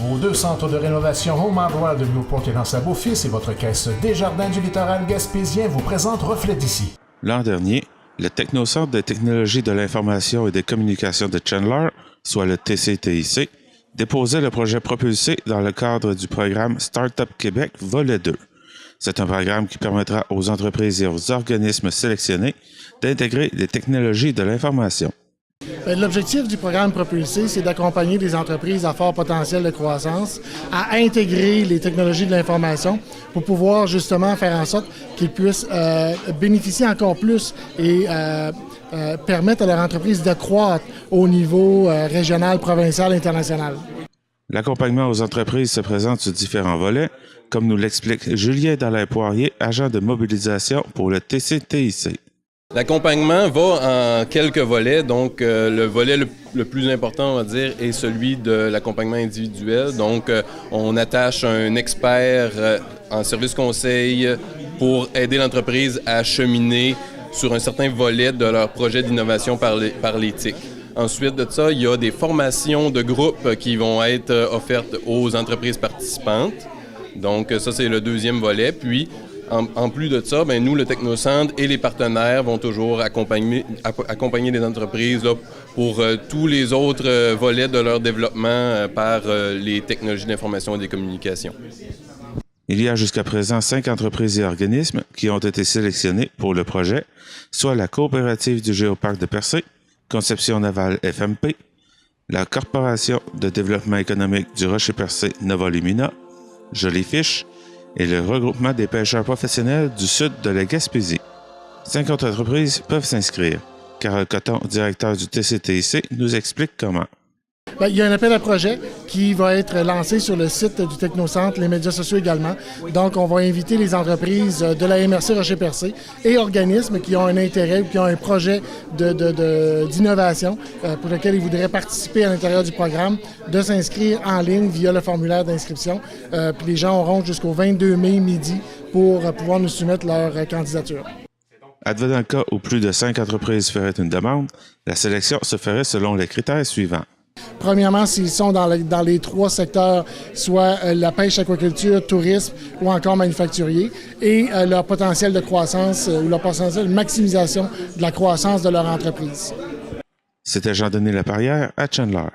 Vos 2 centres de rénovation Home Hardware de Newport et dans Saint-Beaufils et votre caisse Desjardins du littoral gaspésien vous présente Reflet d'ici. L'an dernier, le Technocentre des technologies de l'information et des communications de Chandler, soit le TCTIC, déposait le projet propulsé dans le cadre du programme Startup Québec Volet 2. C'est un programme qui permettra aux entreprises et aux organismes sélectionnés d'intégrer les technologies de l'information. L'objectif du programme Propulsé, c'est d'accompagner des entreprises à fort potentiel de croissance à intégrer les technologies de l'information pour pouvoir justement faire en sorte qu'ils puissent bénéficier encore plus et permettre à leur entreprise de croître au niveau régional, provincial, international. L'accompagnement aux entreprises se présente sous différents volets, comme nous l'explique Julien Dallaire-Poirier, agent de mobilisation pour le TCTIC. L'accompagnement va en quelques volets. Donc, le volet le plus important, on va dire, est celui de l'accompagnement individuel. Donc, on attache un expert en service conseil pour aider l'entreprise à cheminer sur un certain volet de leur projet d'innovation par l'éthique. Ensuite de ça, il y a des formations de groupe qui vont être offertes aux entreprises participantes. Donc, ça, c'est le deuxième volet. Puis, en plus de ça, nous, le Technocentre et les partenaires vont toujours accompagner les entreprises là, pour tous les autres volets de leur développement par les technologies d'information et des communications. Il y a jusqu'à présent 5 entreprises et organismes qui ont été sélectionnés pour le projet, soit la Coopérative du Géoparc de Percé, Conception Navale FMP, la Corporation de développement économique du Rocher-Percé Nova Lumina, Jolifiche, et le regroupement des pêcheurs professionnels du sud de la Gaspésie. 50 entreprises peuvent s'inscrire. Carole Coton, directeur du TCTIC, nous explique comment. Il y a un appel à projet qui va être lancé sur le site du Technocentre, les médias sociaux également. Donc, on va inviter les entreprises de la MRC Rocher-Percé et organismes qui ont un intérêt ou qui ont un projet d'innovation pour lequel ils voudraient participer à l'intérieur du programme, de s'inscrire en ligne via le formulaire d'inscription. Puis les gens auront jusqu'au 22 mai midi pour pouvoir nous soumettre leur candidature. Advenant le cas où plus de 5 entreprises feraient une demande, la sélection se ferait selon les critères suivants. Premièrement, s'ils sont dans les 3 secteurs, soit la pêche, aquaculture, tourisme ou encore manufacturier, et leur potentiel de croissance ou leur potentiel de maximisation de la croissance de leur entreprise. C'était Jean-Denis Laparrière à Chandler.